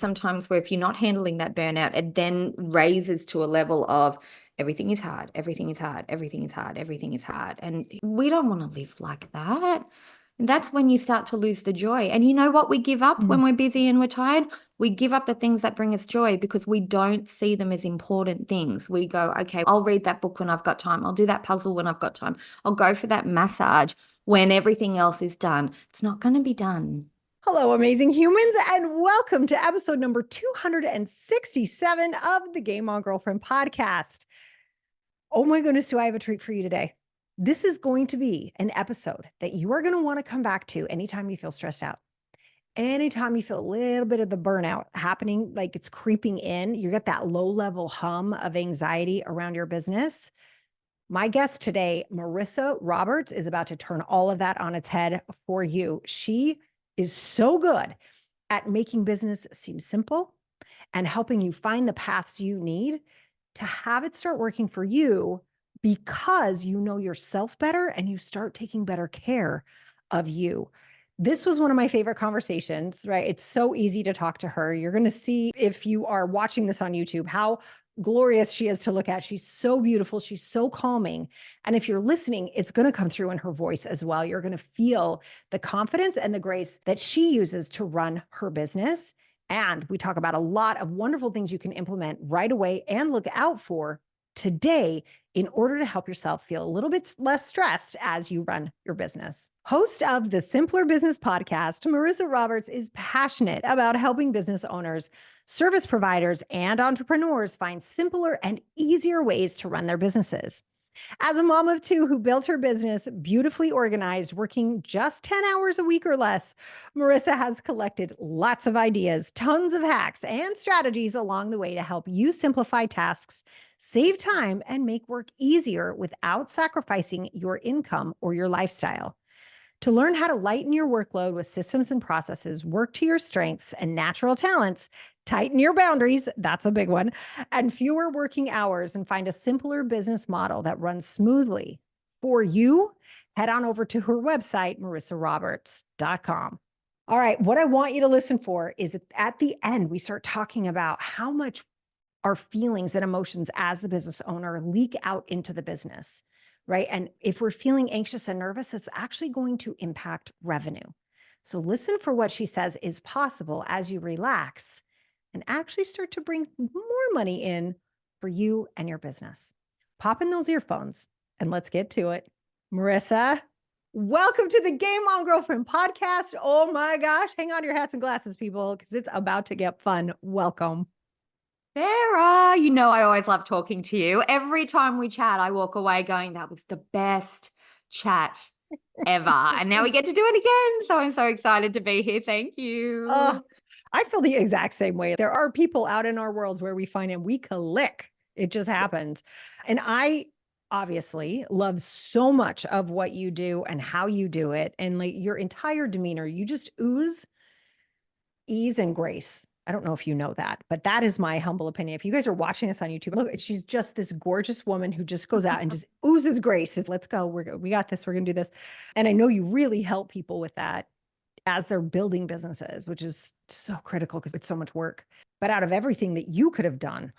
sometimes where if you're not handling that burnout, it then raises to a level of everything is hard, everything is hard, everything is hard, everything is hard. And we don't want to live like that. And that's when you start to lose the joy. And you know what we give up when we're busy and we're tired? We give up the things that bring us joy because we don't see them as important things. We go, okay, I'll read that book when I've got time. I'll do that puzzle when I've got time. I'll go for that massage when everything else is done. It's not going to be done. Hello, amazing humans, and welcome to episode number 267 of the Game On Girlfriend podcast. Oh my goodness, do I have a treat for you today? This is going to be an episode that you are going to want to come back to anytime you feel stressed out. Anytime you feel a little bit of the burnout happening, like it's creeping in, you get that low level hum of anxiety around your business. My guest today, Marissa Roberts, is about to turn all of that on its head for you. She is so good at making business seem simple and helping you find the paths you need to have it start working for you because you know yourself better and you start taking better care of you. This was one of my favorite conversations, right? It's so easy to talk to her. You're going to see if you are watching this on YouTube, how glorious she is to look at. She's so beautiful. She's so calming. And if you're listening, it's going to come through in her voice as well. You're going to feel the confidence and the grace that she uses to run her business. And we talk about a lot of wonderful things you can implement right away and look out for today in order to help yourself feel a little bit less stressed as you run your business. Host of the Simpler Business Podcast, Marissa Roberts is passionate about helping business owners, service providers, and entrepreneurs find simpler and easier ways to run their businesses. As a mom of two who built her business Beautifully Organized, working just 10 hours a week or less, Marissa has collected lots of ideas, tons of hacks, and strategies along the way to help you simplify tasks, save time, and make work easier without sacrificing your income or your lifestyle. To learn how to lighten your workload with systems and processes, work to your strengths and natural talents, tighten your boundaries, that's a big one, and fewer working hours, and find a simpler business model that runs smoothly for you, head on over to her website, marissaroberts.com. All right, what I want you to listen for is at the end, we start talking about how much our feelings and emotions as the business owner leak out into the business. Right. And if we're feeling anxious and nervous, it's actually going to impact revenue. So listen for what she says is possible as you relax and actually start to bring more money in for you and your business. Pop in those earphones and let's get to it. Marissa, welcome to the Game On Girlfriend podcast. Oh my gosh. Hang on to your hats and glasses, people, because it's about to get fun. Welcome. Sarah, you know I always love talking to you. Every time we chat, I walk away going, that was the best chat ever. And now we get to do it again. So I'm so excited to be here. Thank you. I feel the exact same way. There are people out in our worlds where we find and we click. It just happens. And I obviously love so much of what you do and how you do it. And like your entire demeanor, you just ooze ease and grace. I don't know if you know that, but that is my humble opinion. If you guys are watching this on YouTube, look, she's just this gorgeous woman who just goes out and just oozes grace. Says, let's go. We got this. We're going to do this. And I know you really help people with that as they're building businesses, which is so critical because it's so much work. But out of everything that you could have done,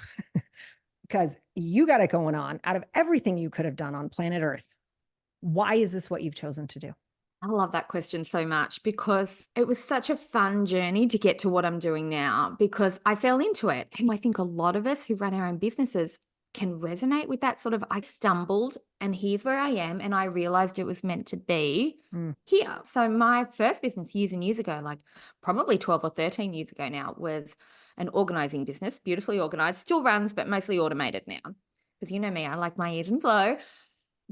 because you got it going on, out of everything you could have done on planet Earth, why is this what you've chosen to do? I love that question so much because it was such a fun journey to get to what I'm doing now because I fell into it. And I think a lot of us who run our own businesses can resonate with that sort of, I stumbled and here's where I am. And I realized it was meant to be here. So my first business years and years ago, like probably 12 or 13 years ago now, was an organizing business, Beautifully Organized, still runs, but mostly automated now. Because you know me, I like my ease and flow.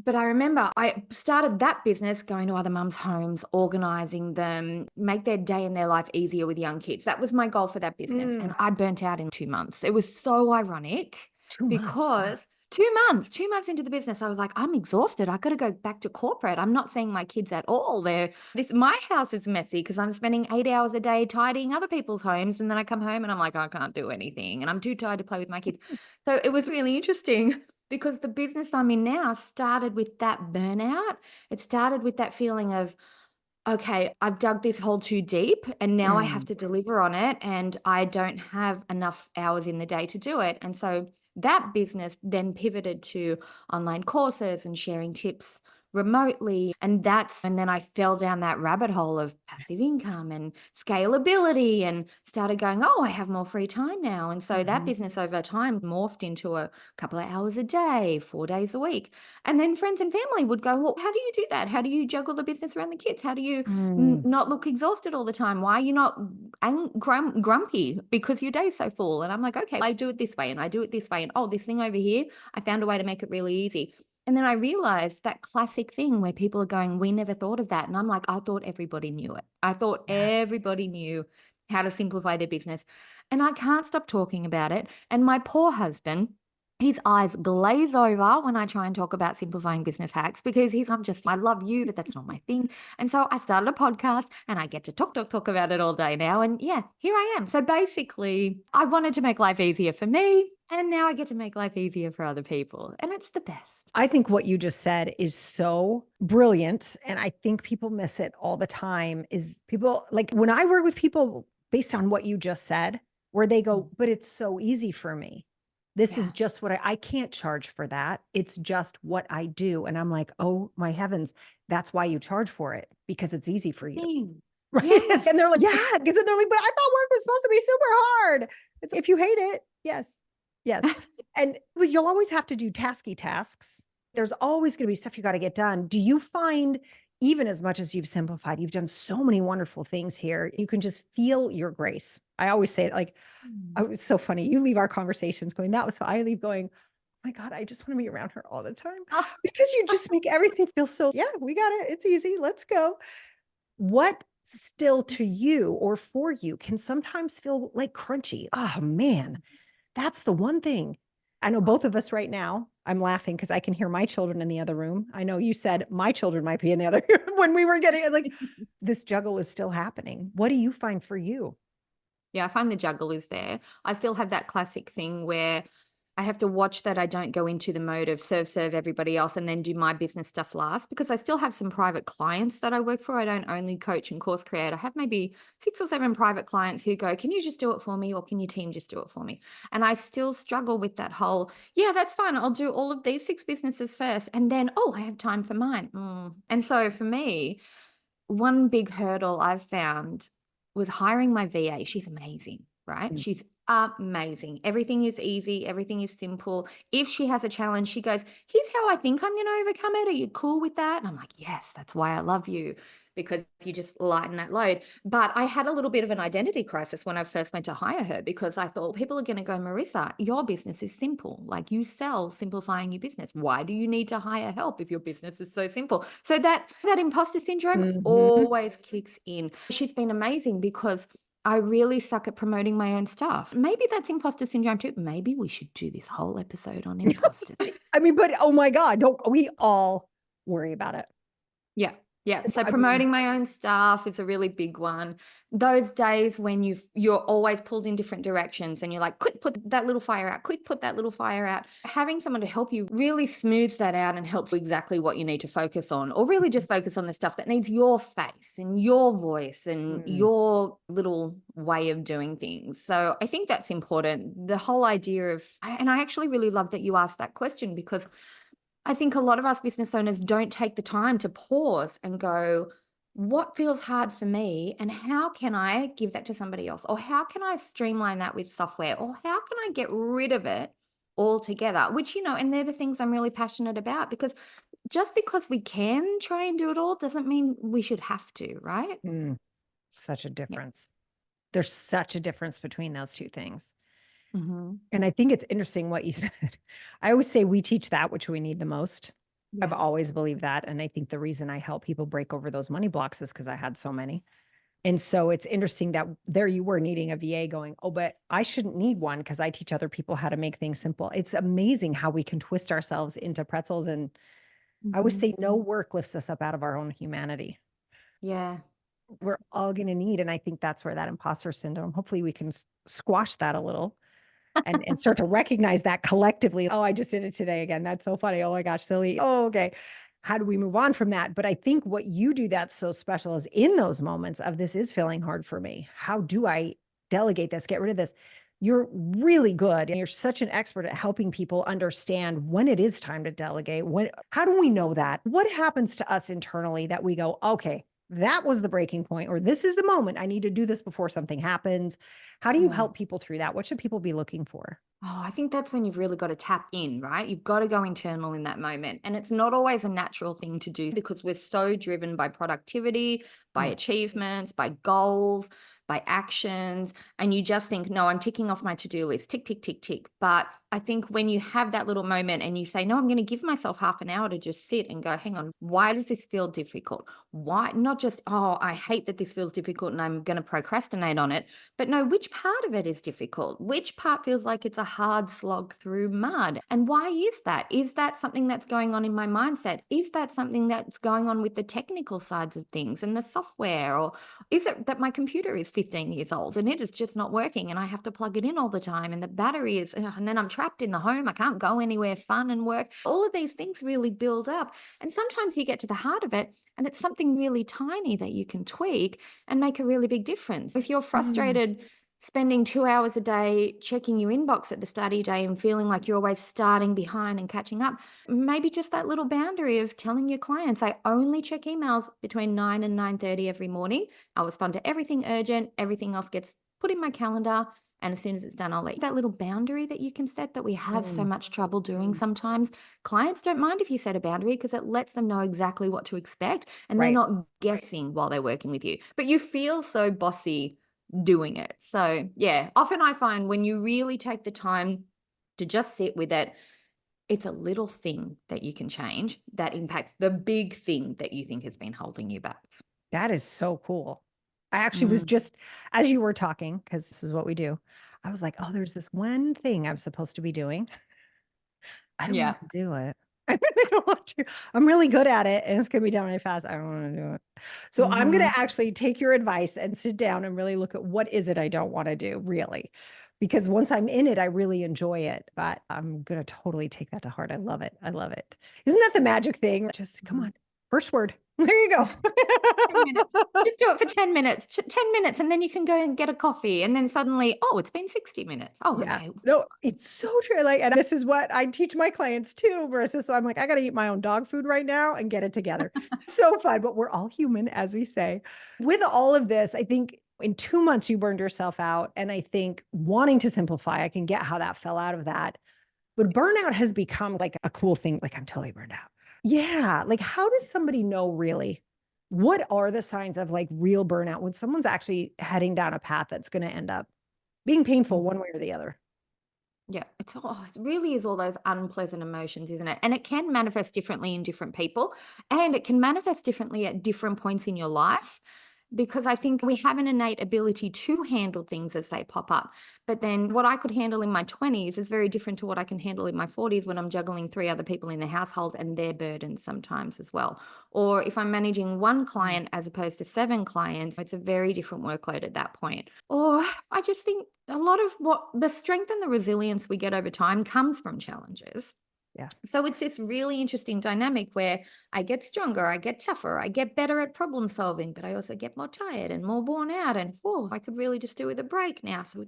But I remember I started that business going to other mums' homes, organizing them, make their day in their life easier with young kids. That was my goal for that business. And I burnt out in 2 months. It was so ironic because 2 months into the business, I was like, I'm exhausted. I got to go back to corporate. I'm not seeing my kids at all. My house is messy because I'm spending 8 hours a day tidying other people's homes. And then I come home and I'm like, I can't do anything. And I'm too tired to play with my kids. So it was really interesting. Because the business I'm in now started with that burnout. It started with that feeling of, okay, I've dug this hole too deep and now I have Mm. to deliver on it and I don't have enough hours in the day to do it. And so that business then pivoted to online courses and sharing tips remotely. And then I fell down that rabbit hole of passive income and scalability and started going, oh, I have more free time now. And so that Mhm. business over time morphed into a couple of hours a day, 4 days a week. And then friends and family would go, well, how do you do that? How do you juggle the business around the kids? How do you Mm. not look exhausted all the time? Why are you not grumpy because your day's so full? And I'm like, okay, I do it this way and I do it this way. And oh, this thing over here, I found a way to make it really easy. And then I realized that classic thing where people are going, we never thought of that. And I'm like, I thought everybody knew it. I thought Yes. everybody knew how to simplify their business. And I can't stop talking about it. And my poor husband, his eyes glaze over when I try and talk about simplifying business hacks because I'm just, I love you, but that's not my thing. And so I started a podcast and I get to talk about it all day now. And yeah, here I am. So basically, I wanted to make life easier for me. And now I get to make life easier for other people. And it's the best. I think what you just said is so brilliant. And I think people miss it all the time is people like when I work with people based on what you just said, where they go, Mm. but it's so easy for me. This is Yeah. just what I can't charge for that. It's just what I do. And I'm like, oh my heavens, that's why you charge for it because it's easy for you. Thing. Right. Yes. And they're like, yeah, because then they're like, but I thought work was supposed to be super hard. It's if you hate it, yes, yes. And but you'll always have to do tasky tasks. There's always going to be stuff you got to get done. Do you find, even as much as you've simplified, you've done so many wonderful things here, you can just feel your grace. I always say it like, Mm. oh, it's so funny. You leave our conversations going, that was, I leave going, oh my God, I just want to be around her all the time because you just make everything feel so, yeah, we got it. It's easy. Let's go. What still to you or for you can sometimes feel like crunchy? Oh man, that's the one thing. I know both of us right now. I'm laughing because I can hear my children in the other room. I know you said my children might be in the other room when we were getting like this juggle is still happening. What do you find for you? Yeah, I find the juggle is there. I still have that classic thing where I have to watch that I don't go into the mode of serve everybody else and then do my business stuff last because I still have some private clients that I work for. I don't only coach and course create. I have maybe 6 or 7 private clients who go, can you just do it for me or can your team just do it for me? And I still struggle with that whole, yeah, that's fine. I'll do all of these 6 businesses first. And then, oh, I have time for mine. And so for me, one big hurdle I've found was hiring my VA. She's amazing, right? Mm. She's amazing. Everything is easy, everything is simple. If she has a challenge, she goes, here's how I think I'm going to overcome it. Are you cool with that? And I'm like, yes, that's why I love you because you just lighten that load. But I had a little bit of an identity crisis when I first went to hire her because I thought people are going to go, Marissa, your business is simple. Like you sell simplifying your business. Why do you need to hire help if your business is so simple? So that imposter syndrome Mhm. always kicks in. She's been amazing because I really suck at promoting my own stuff. Maybe that's imposter syndrome too. Maybe we should do this whole episode on imposter. I mean, but oh my God, don't we all worry about it? Yeah. Yeah. It's, So I mean, promoting my own stuff is a really big one. Those days when you're always pulled in different directions and you're like, quick, put that little fire out, quick, put that little fire out. Having someone to help you really smooths that out and helps you exactly what you need to focus on, or really just focus on the stuff that needs your face and your voice and mm, your little way of doing things. So I think that's important. The whole idea of, and I actually really love that you asked that question because I think a lot of us business owners don't take the time to pause and go, what feels hard for me? And how can I give that to somebody else? Or how can I streamline that with software? Or how can I get rid of it altogether? Which, and they're the things I'm really passionate about because just because we can try and do it all doesn't mean we should have to, right? mm, such a Yeah. difference. There's such a difference between those two things. Hmm. And I think it's interesting what you said. I always say we teach that which we need the most. I've Yeah. always believed that. And I think the reason I help people break over those money blocks is because I had so many. And so it's interesting that there you were needing a VA going, oh, but I shouldn't need one because I teach other people how to make things simple. It's amazing how we can twist ourselves into pretzels. And I always Hmm. say no work lifts us up out of our own humanity. Yeah. We're all going to need. And I think that's where that imposter syndrome, hopefully we can squash that a little and start to recognize that collectively. Oh, I just did it today again. That's so funny. Oh my gosh, silly. Oh, okay. how do we move on from that? But I think what you do that's so special is in those moments of this is feeling hard for me. How do I delegate this, get rid of this? You're really good and you're such an expert at helping people understand when it is time to delegate. How do we know that? What happens to us internally that we go, okay, that was the breaking point, or this is the moment I need to do this before something happens? How do you Mm. help people through that? What should people be looking for? Oh, I think that's when you've really got to tap in, right? You've got to go internal in that moment. And it's not always a natural thing to do because we're so driven by productivity, by Mm. achievements, by goals, by actions. And you just think, no, I'm ticking off my to-do list, tick, tick, tick, tick. But I think when you have that little moment and you say, no, I'm going to give myself half an hour to just sit and go, hang on, why does this feel difficult? Why? Not just, oh, I hate that this feels difficult and I'm going to procrastinate on it. But no, which part of it is difficult? Which part feels like it's a hard slog through mud? And why is that? Is that something that's going on in my mindset? Is that something that's going on with the technical sides of things and the software? Or is it that my computer is 15 years old and it is just not working and I have to plug it in all the time and the battery is, and then I'm trapped in the home. I can't go anywhere fun and work. All of these things really build up. And sometimes you get to the heart of it and it's something really tiny that you can tweak and make a really big difference. If you're Mm. frustrated spending 2 hours a day checking your inbox at the start of your day and feeling like you're always starting behind and catching up, maybe just that little boundary of telling your clients, I only check emails between 9 and 9:30 every morning. I'll respond to everything urgent. Everything else gets put in my calendar. And as soon as it's done, I'll let you. That little boundary that you can set that we have so Mm. much trouble doing sometimes. Clients don't mind if you set a boundary because it lets them know exactly what to expect and they're Right. not guessing while they're working with you. But you feel so bossy doing it. So, yeah, often I find when you really take the time to just sit with it, it's a little thing that you can change that impacts the big thing that you think has been holding you back. That is so cool. I actually was Mm, just, as you were talking, because this is what we do, I was like, oh, there's this one thing I'm supposed to be doing. I don't want yeah. to do it. I really don't want to. I'm really good at it and it's going to be done really fast. I don't want to do it. So I'm going Mhm. to actually take your advice and sit down and really look at what is it I don't want to do, really. Because once I'm in it, I really enjoy it. But I'm going to totally take that to heart. I love it. I love it. Isn't that the magic thing? Just come Mhm. on. First word. There you go. 10 minutes. Just do it for 10 minutes. 10 minutes, and then you can go and get a coffee, and then suddenly, oh, it's been 60 minutes. Oh, Yeah. okay. No, it's so true. Like, and this is what I teach my clients too, Marissa. So I'm like, I got to eat my own dog food right now and get it together. So fun, but we're all human, as we say. With all of this, I think in 2 months you burned yourself out. And I think wanting to simplify, I can get how that fell out of that. But burnout has become like a cool thing. Like, I'm totally burned out. Yeah. Like, how does somebody know really? What are the signs of like real burnout when someone's actually heading down a path that's going to end up being painful one way or the other? Yeah, it really is all those unpleasant emotions, isn't it? And it can manifest differently in different people, and it can manifest differently at different points in your life because I think we have an innate ability to handle things as they pop up. But then what I could handle in my 20s is very different to what I can handle in my 40s when I'm juggling three other people in the household and their burdens sometimes as well. Or if I'm managing one Mm. client as opposed to seven clients, it's a very different workload at that point. Or I just think a lot of what the strength and the resilience we get over time comes from challenges. Yes. So it's this really interesting dynamic where I get stronger, I get tougher, I get better at problem solving, but I also get more tired and more worn out. And oh, I could really just do with a break now. So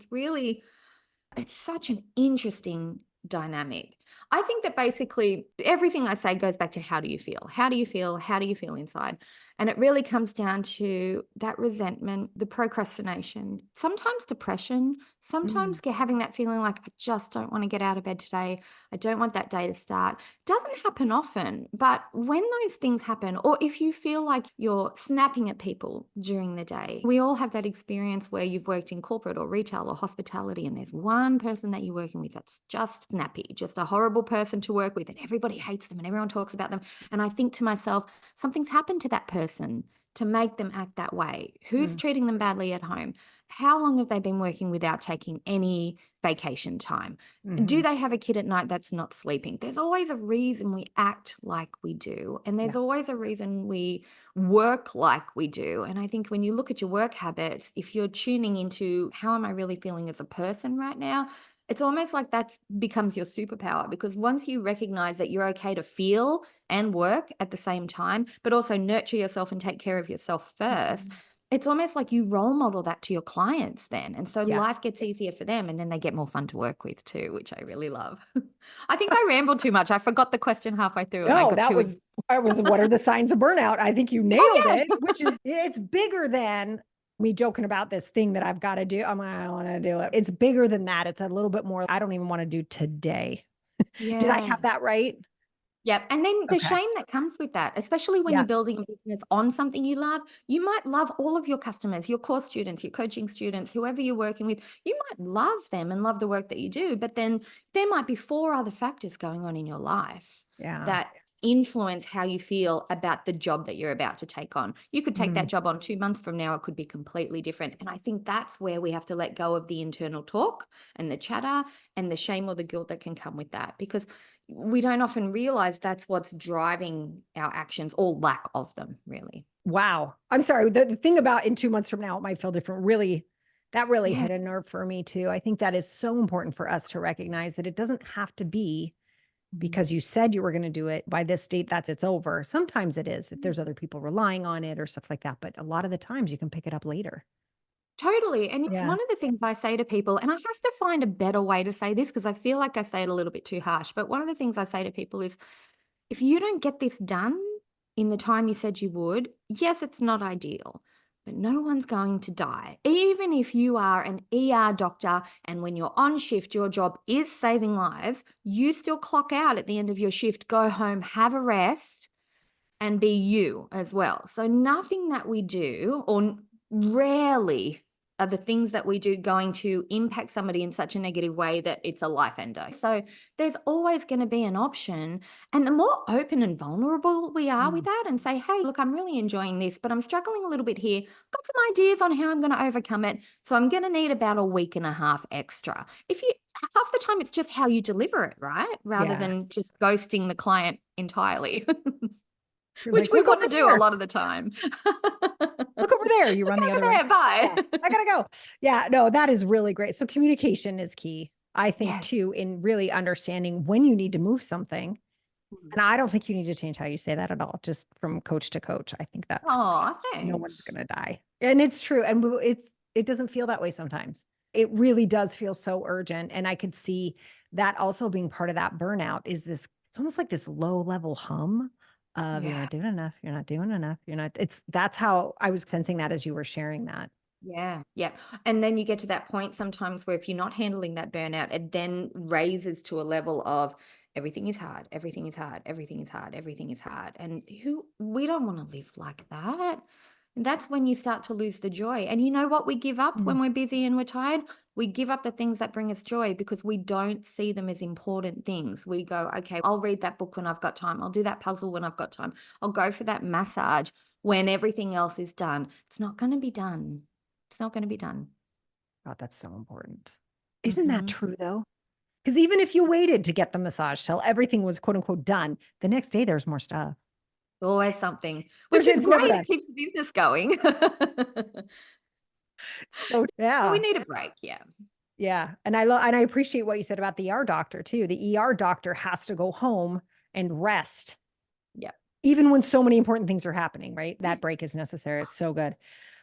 it's such an interesting dynamic. I think that basically everything I say goes back to how do you feel? How do you feel? How do you feel inside? And it really comes down to that resentment, the procrastination, sometimes depression, Mm. sometimes having that feeling like I just don't want to get out of bed today. I don't want that day to start. Doesn't happen often, but when those things happen, or if you feel like you're snapping at people during the day, we all have that experience where you've worked in corporate or retail or hospitality, and there's one person that you're working with that's just snappy, just a horrible person to work with, and everybody hates them and everyone talks about them. And I think to myself, something's happened to that person to make them act that way. Who's Mm. treating them badly at home? How long have they been working without taking any vacation time? Do Mhm. they have a kid at night that's not sleeping? There's always a reason we act like we do. And there's Yeah. always a reason we work like we do. And I think when you look at your work habits, if you're tuning into how am I really feeling as a person right now, It's almost like that becomes your superpower, because once you recognize that you're okay to feel and work at the same time, but also nurture yourself and take care of yourself first, Mhm. it's almost like you role model that to your clients then. And so Yeah. life gets easier for them, and then they get more fun to work with too, which I really love. I think I rambled too much. I forgot the question halfway through and I No, got that too. was I was what are the signs of burnout? I think you Oh, nailed it, yeah. which is it's bigger than me joking about this thing that I've got to do. I'm like, I don't want to do it. It's bigger than that. It's a little bit more. I don't even want to do today. Did I Yeah. have that right? Yep. And then the Okay. shame that comes with that, especially when Yeah. you're building a business on something you love, you might love all of your customers, your course students, your coaching students, whoever you're working with. You might love them and love the work that you do, but then there might be four other factors going on in your life Yeah. that influence how you feel about the job that you're about to take on. You could take Mm. that job on 2 months from now, it could be completely different. And I think that's where we have to let go of the internal talk and the chatter and the shame or the guilt that can come with that, because we don't often realize that's what's driving our actions, or lack of them, really. Wow. I'm sorry. The thing about in 2 months from now, it might feel different. Really, that really Yeah. hit a nerve for me too. I think that is so important for us to recognize that it doesn't have to be Mhm. because you said you were going to do it by this date, that's it's over. Sometimes it is if there's other people relying on it or stuff like that. But a lot of the times you can pick it up later. Totally. And it's Yeah. one of the things I say to people, and I have to find a better way to say this because I feel like I say it a little bit too harsh. But one of the things I say to people is, if you don't get this done in the time you said you would, yes, it's not ideal, but no one's going to die. Even if you are an ER doctor and when you're on shift, your job is saving lives, you still clock out at the end of your shift, go home, have a rest, and be you as well. So nothing that we do, or rarely are the things that we do going to impact somebody in such a negative way that it's a life ender. So there's always going to be an option. And the more open and vulnerable we are with Mm. that and say, hey, look, I'm really enjoying this, but I'm struggling a little bit here. Got some ideas on how I'm going to overcome it. So I'm going to need about a week and a half extra. If you, half the time, it's just how you deliver it, right? Rather Yeah. than just ghosting the client entirely. You're Which like, we look want over to do a there. lot of the time. Look over there. You Look run the over other way. there, bye. Yeah. I gotta go. Yeah. No, that is really great. So communication is key, I think, Yes. too, in really understanding when you need to move something. Mhm. And I don't think you need to change how you say that at all, just from coach to coach. I think that Aw, no one's thanks. gonna die. And it's true. And it doesn't feel that way sometimes. It really does feel so urgent. And I could see that also being part of that burnout is this, it's almost like this low level hum of you're Yeah. not doing enough, you're not doing enough, you're not, it's that's how I was sensing that as you were sharing that. Yeah. Yeah. And then you get to that point sometimes where if you're not handling that burnout, it then raises to a level of everything is hard, everything is hard, everything is hard, everything is hard. And who, we don't want to live like that. And that's when you start to lose the joy. And you know what we give up Mm. when we're busy and we're tired? We give up the things that bring us joy because we don't see them as important things. We go, okay, I'll read that book when I've got time. I'll do that puzzle when I've got time. I'll go for that massage when everything else is done. It's not going to be done. It's not gonna be done. God, that's so important. Isn't that Mhm. true though? Because even if you waited to get the massage till everything was quote unquote done, the next day there's more stuff. Always something, which There's is it's never great, done. it keeps the business going. So But we yeah. need a break, yeah. Yeah, and I appreciate what you said about the ER doctor too. The ER doctor has to go home and rest, Yep. even when so many important things are happening, right? Yeah, That break is necessary. It's so good.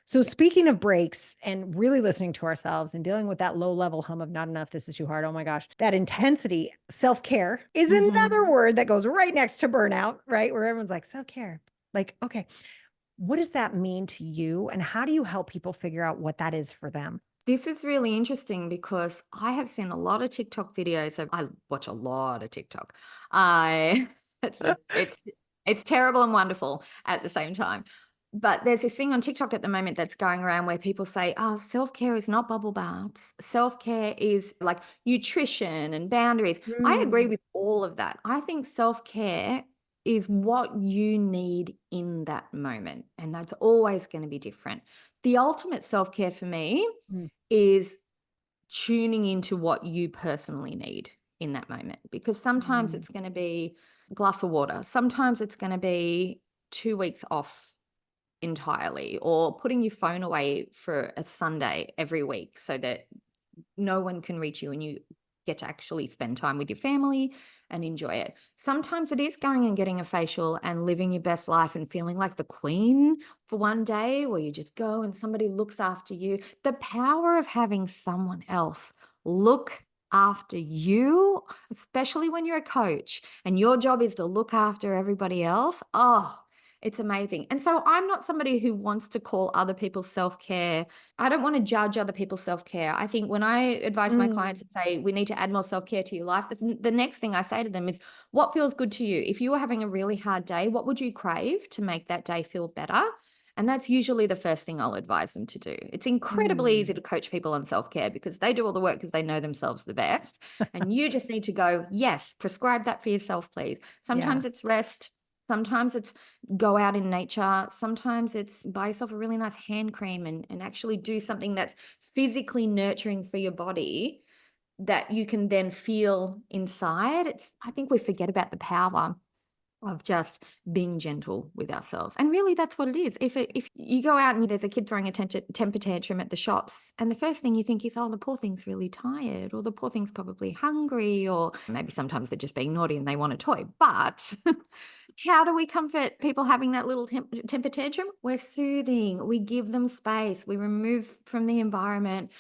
So yeah. speaking of breaks and really listening to ourselves and dealing with that low level hum of not enough, this is too hard. Oh my gosh. That intensity, self-care is another Mhm. word that goes right next to burnout, right? Where everyone's like, self-care. Like, okay, what does that mean to you? And how do you help people figure out what that is for them? This is really interesting because I have seen a lot of TikTok videos of, I watch a lot of TikTok. I it's terrible and wonderful at the same time. But there's this thing on TikTok at the moment that's going around where people say, "Oh, self-care is not bubble baths. Self-care is like nutrition and boundaries." I agree Mm, with all of that. I think self-care is what you need in that moment, and that's always going to be different. The ultimate self-care for me mm, is tuning into what you personally need in that moment, because sometimes mm. it's going to be a glass of water. Sometimes it's going to be 2 weeks off entirely, or putting your phone away for a Sunday every week so that no one can reach you and you get to actually spend time with your family and enjoy it. Sometimes it is going and getting a facial and living your best life and feeling like the queen for one day, where you just go and somebody looks after you. The power of having someone else look after you, especially when you're a coach and your job is to look after everybody else. Oh, it's amazing. And so I'm not somebody who wants to call other people's self-care. I don't want to judge other people's self-care. I think when I advise my clients and say, we need to add more self-care to your life, the next thing I say to them is, what feels good to you? If you were having a really hard day, what would you crave to make that day feel better? And that's usually the first thing I'll advise them to do. It's incredibly easy to coach people on self-care because they do all the work because they know themselves the best. And you just need to go, yes, prescribe that for yourself, please. Sometimes it's rest. Sometimes it's go out in nature. Sometimes it's buy yourself a really nice hand cream and actually do something that's physically nurturing for your body that you can then feel inside. I think we forget about the power of just being gentle with ourselves. And really that's what it is. If you go out and there's a kid throwing a temper tantrum at the shops, and the first thing you think is, oh, the poor thing's really tired, or the poor thing's probably hungry, or maybe sometimes they're just being naughty and they want a toy. But how do we comfort people having that little temper tantrum? We're soothing. We give them space. We remove from the environment.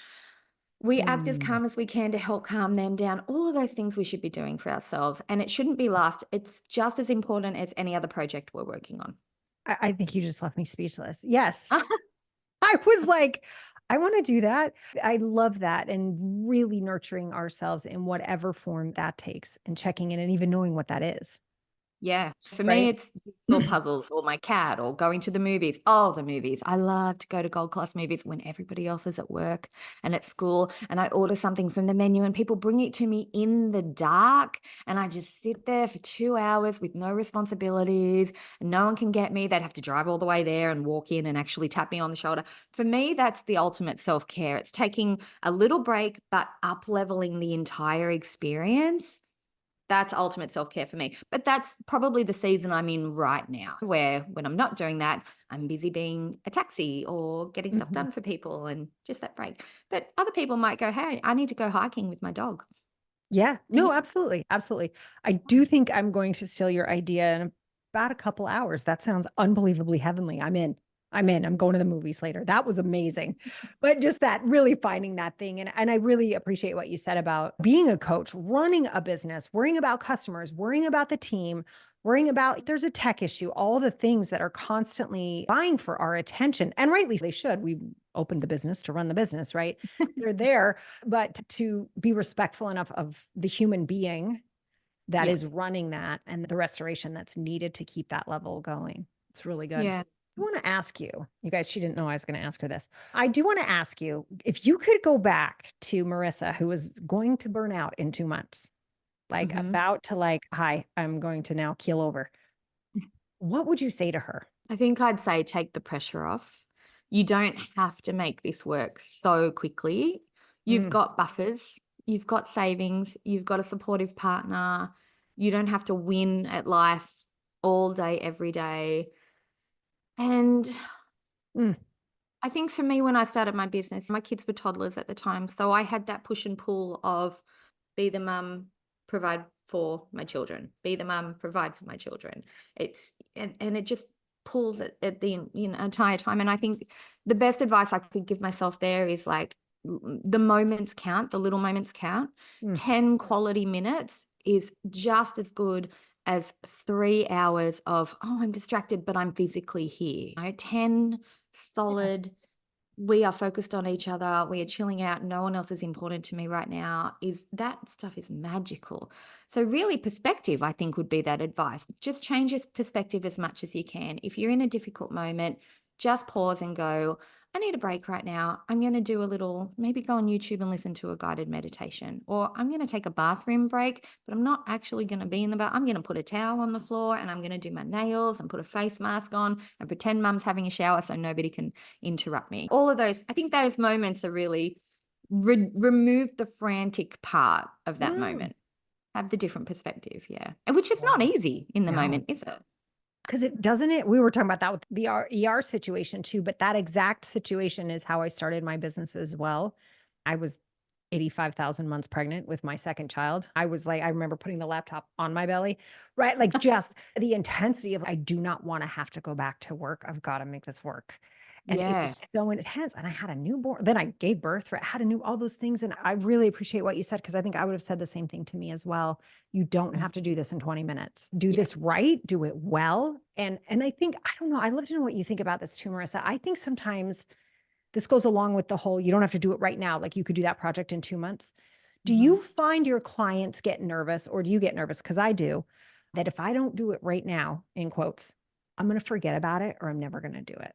We act as calm as we can to help calm them down. All of those things we should be doing for ourselves. And it shouldn't be last. It's just as important as any other project we're working on. I think you just left me speechless. Yes. I was like, I want to do that. I love that. And really nurturing ourselves in whatever form that takes and checking in and even knowing what that is. Yeah. For me, Right. it's jigsaw puzzles or my cat or going to the movies. Oh, the movies. I love to go to Gold Class movies when everybody else is at work and at school, and I order something from the menu and people bring it to me in the dark, and I just sit there for 2 hours with no responsibilities and no one can get me. They'd have to drive all the way there and walk in and actually tap me on the shoulder. For me, that's the ultimate self-care. It's taking a little break, but up-leveling the entire experience. That's ultimate self-care for me. But that's probably the season I'm in right now, where when I'm not doing that, I'm busy being a taxi or getting stuff done for people and just that break. But other people might go, hey, I need to go hiking with my dog. Yeah, And no, absolutely. Absolutely. I do think I'm going to steal your idea in about a couple hours. That sounds unbelievably heavenly. I'm in. I'm in. I'm going to the movies later. That was amazing. But just that really finding that thing. And I really appreciate what you said about being a coach, running a business, worrying about customers, worrying about the team, worrying about if there's a tech issue, all the things that are constantly vying for our attention. And rightly they should. We opened the business to run the business, right? They're there, but to be respectful enough of the human being that yeah, is running that and the restoration that's needed to keep that level going. It's really good. yeah. I want to ask you, you guys, she didn't know I was going to ask her this. I do want to ask you if you could go back to Marissa, who was going to burn out in 2 months, like Mhm. about to like, hi, I'm going to now keel over. What would you say to her? I think I'd say take the pressure off. You don't have to make this work so quickly. You've Mm, got buffers, you've got savings, you've got a supportive partner. You don't have to win at life all day, every day. And mm, I think for me, when I started my business, my kids were toddlers at the time. So I had that push and pull of be the mum, provide for my children, be the mum, provide for my children. And it just pulls at the entire time. And I think the best advice I could give myself there is like the moments count, the little moments count. mm. 10 quality minutes is just as good as 3 hours of, oh, I'm distracted, but I'm physically here. 10 Yes. solid, we are focused on each other, we are chilling out, no one else is important to me right now, is that stuff is magical. So really perspective, I think, would be that advice. Just change your perspective as much as you can. If you're in a difficult moment, just pause and go, I need a break right now. I'm going to do a little, maybe go on YouTube and listen to a guided meditation, or I'm going to take a bathroom break, but I'm not actually going to be in the bath. I'm going to put a towel on the floor and I'm going to do my nails and put a face mask on and pretend mum's having a shower so nobody can interrupt me. All of those, I think those moments are really remove the frantic part of that Mm. moment. Have the different perspective, yeah. And which is not Wow. easy in the No. moment, is it? Because it doesn't it, we were talking about that with the ER situation too, but that exact situation is how I started my business as well. I was 85,000 months pregnant with my second child. I was like, I remember putting the laptop on my belly, right? Like just the intensity of, I do not want to have to go back to work. I've got to make this work. And it Yeah. was so intense. And I had a newborn. Then I gave birth, right? I had a new, all those things. And I really appreciate what you said, because I think I would have said the same thing to me as well. You don't have to do this in 20 minutes. Do Yeah. this right, do it well. And I think, I don't know, I'd love to know what you think about this too, Marissa. I think sometimes this goes along with the whole, you don't have to do it right now. Like you could do that project in 2 months. Do Mhm. you find your clients get nervous, or do you get nervous? Because I do, that if I don't do it right now, in quotes, I'm going to forget about it, or I'm never going to do it.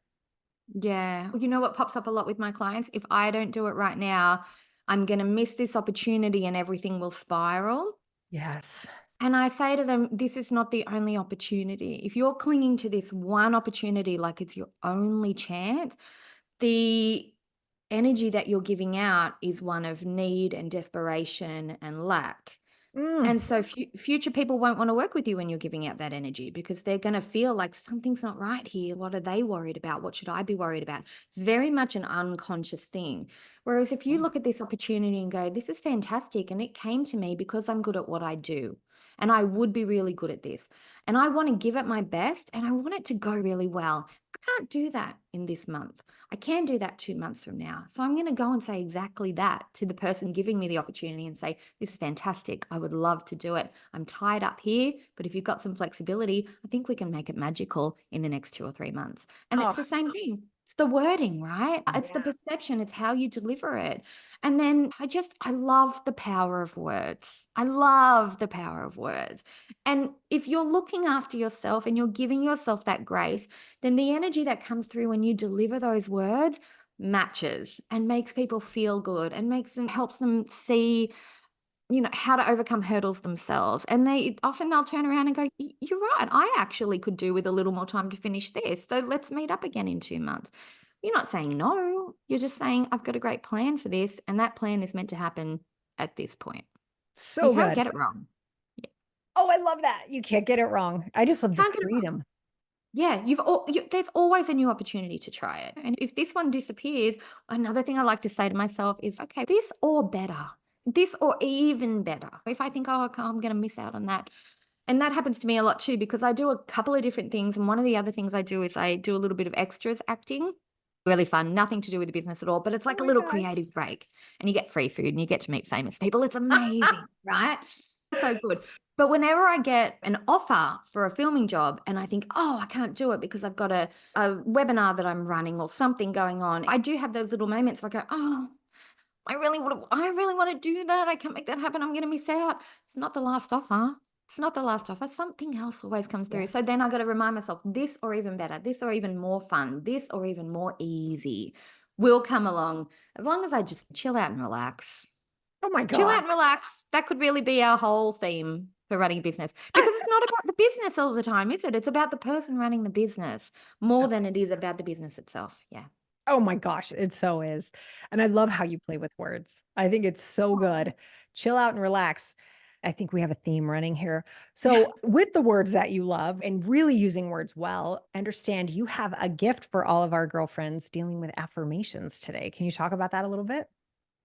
Yeah. You know what pops up a lot with my clients? If I don't do it right now, I'm going to miss this opportunity and everything will spiral. Yes. And I say to them, this is not the only opportunity. If you're clinging to this one opportunity like it's your only chance, the energy that you're giving out is one of need and desperation and lack. Mm. And so future people won't want to work with you when you're giving out that energy, because they're going to feel like something's not right here. What are they worried about? What should I be worried about? It's very much an unconscious thing. Whereas if you look at this opportunity and go, this is fantastic, and it came to me because I'm good at what I do, and I would be really good at this, and I want to give it my best, and I want it to go really well. I can't do that in this month. I can do that 2 months from now. So I'm going to go and say exactly that to the person giving me the opportunity and say, this is fantastic. I would love to do it. I'm tied up here, but if you've got some flexibility, I think we can make it magical in the next 2 or 3 months. And it's Oh, the same thing. It's the wording, right? It's the yeah. perception. It's how you deliver it. And then I love the power of words. I love the power of words. And if you're looking after yourself and you're giving yourself that grace, then the energy that comes through when you deliver those words matches and makes people feel good and helps them see, how to overcome hurdles themselves. And they'll turn around and go, You're right, I actually could do with a little more time to finish this. So let's meet up again in 2 months." You're not saying no, you're just saying, I've got a great plan for this, and that plan is meant to happen at this point. You So can't good. get it wrong. Yeah. Oh, I love that. You can't get it wrong. I just love the Can't get it wrong. freedom. Yeah, there's always a new opportunity to try it. And if this one disappears, another thing I like to say to myself is, okay, this or better, this or even better. If I think, oh, okay, I'm going to miss out on that. And that happens to me a lot too, because I do a couple of different things. And one of the other things I do is I do a little bit of extras acting. Really fun, nothing to do with the business at all, but it's Oh like a my little gosh. creative break. And you get free food and you get to meet famous people. It's amazing, right? So good. But whenever I get an offer for a filming job and I think, oh, I can't do it because I've got a webinar that I'm running or something going on, I do have those little moments where I go, oh, I really want to do that. I can't make that happen. I'm going to miss out. It's not the last offer. It's not the last offer. Something else always comes through. Yeah. So then I got to remind myself, this or even better, this or even more fun, this or even more easy will come along, as long as I just chill out and relax. Oh my Chill God. out and relax. That could really be our whole theme for running a business, because it's not about the business all the time, is it? It's about the person running the business more So, than it is about the business itself. Yeah. oh my gosh, it so is. And I love how you play with words. I think it's so good. Chill out and relax. I think we have a theme running here. So, with the words that you love and really using words well, I understand you have a gift for all of our girlfriends dealing with affirmations today. Can you talk about that a little bit?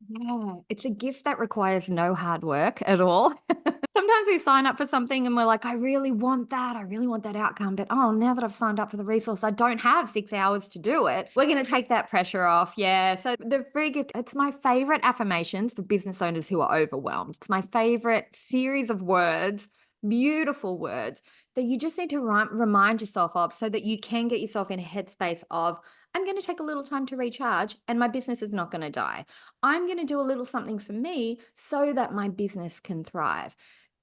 Yeah, it's a gift that requires no hard work at all. Sometimes we sign up for something and we're like, I really want that. I really want that outcome. But oh, now that I've signed up for the resource, I don't have 6 hours to do it. We're going to take that pressure off. Yeah. So the free gift, it's my favorite affirmations for business owners who are overwhelmed. It's my favorite series of words, beautiful words that you just need to remind yourself of, so that you can get yourself in a headspace of, I'm going to take a little time to recharge and my business is not going to die. I'm going to do a little something for me so that my business can thrive.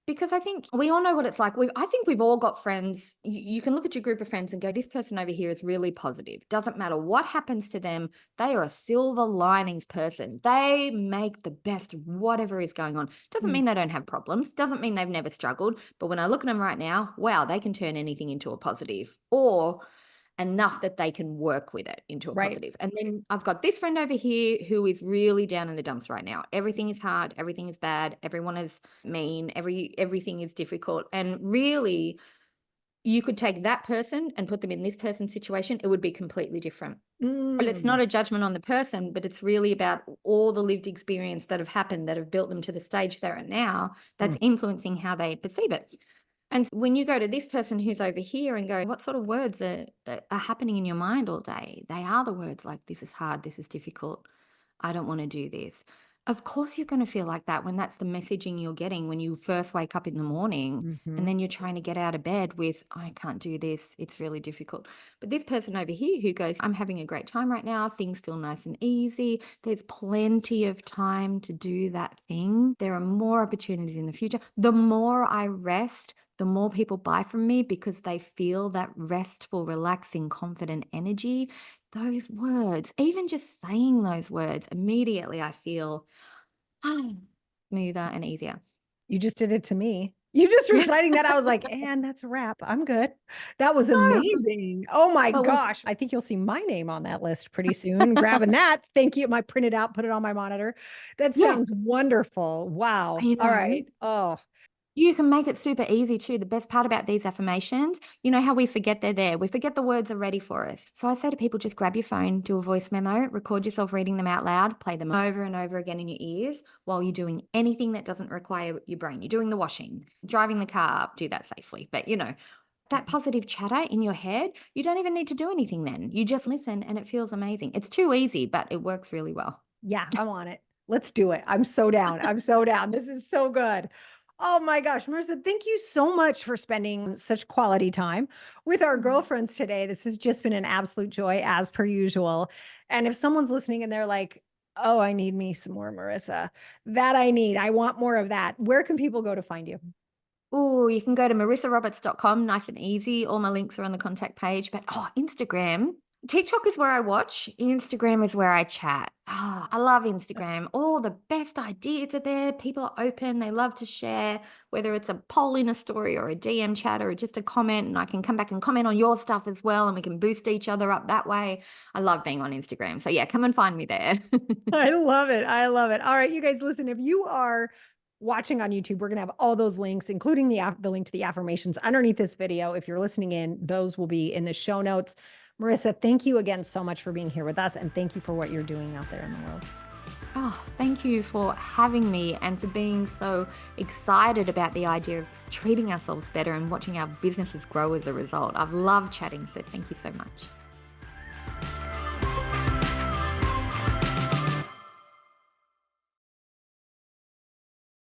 Because I think we all know what it's like. I think we've all got friends. You can look at your group of friends and go, this person over here is really positive. Doesn't matter what happens to them. They are a silver linings person. They make the best of whatever is going on. Doesn't Mm. mean they don't have problems. Doesn't mean they've never struggled. But when I look at them right now, wow, they can turn anything into a positive, or enough that they can work with it into a Right. positive. And then I've got this friend over here who is really down in the dumps right now. Everything is hard, everything is bad, everyone is mean, everything is difficult. And really, you could take that person and put them in this person's situation, it would be completely different. But it's Mm. not a judgment on the person, but it's really about all the lived experience that have happened that have built them to the stage they're at now, that's Mm. influencing how they perceive it. And when you go to this person who's over here and go, what sort of words are happening in your mind all day? They are the words like, this is hard, this is difficult, I don't want to do this. Of course, you're going to feel like that when that's the messaging you're getting when you first wake up in the morning, and Mhm. then you're trying to get out of bed with, I can't do this, it's really difficult. But this person over here who goes, I'm having a great time right now, things feel nice and easy, there's plenty of time to do that thing. There are more opportunities in the future. The more I rest, the more people buy from me because they feel that restful, relaxing, confident energy. Those words, even just saying those words, immediately I feel smoother and easier. You just did it to me. You just reciting that, I was like, "And that's a wrap. I'm good." That was No, amazing. Oh my but with gosh. I think you'll see my name on that list pretty soon. Grabbing that. Thank you. Might print it out, put it on my monitor. That yeah, sounds wonderful. Wow. you All know, right. Oh, you can make it super easy too. The best part about these affirmations, you know how we forget they're there. We forget the words are ready for us. So I say to people, just grab your phone, do a voice memo, record yourself reading them out loud, play them over and over again in your ears while you're doing anything that doesn't require your brain. You're doing the washing, driving the car, do that safely. But that positive chatter in your head, you don't even need to do anything then. You just listen and it feels amazing. It's too easy, but it works really well. yeah, I'm on it. Let's do it. I'm so down. I'm so down. This is so good. Oh my gosh, Marissa, thank you so much for spending such quality time with our girlfriends today. This has just been an absolute joy as per usual. And if someone's listening and they're like, "Oh, I need me some more Marissa. That I need. I want more of that." Where can people go to find you? Oh, you can go to marissaroberts.com, nice and easy. All my links are on the contact page. But Instagram, TikTok is where I watch. Instagram is where I chat. I love Instagram. All the best ideas are there. People are open. They love to share, whether it's a poll in a story or a DM chat or just a comment. And I can come back and comment on your stuff as well. And we can boost each other up that way. I love being on Instagram. So yeah, come and find me there. I love it. I love it. All right, you guys, listen, if you are watching on YouTube, we're going to have all those links, including the link to the affirmations underneath this video. If you're listening in, those will be in the show notes. Marissa, thank you again so much for being here with us. And thank you for what you're doing out there in the world. Thank you for having me and for being so excited about the idea of treating ourselves better and watching our businesses grow as a result. I've loved chatting, so thank you so much.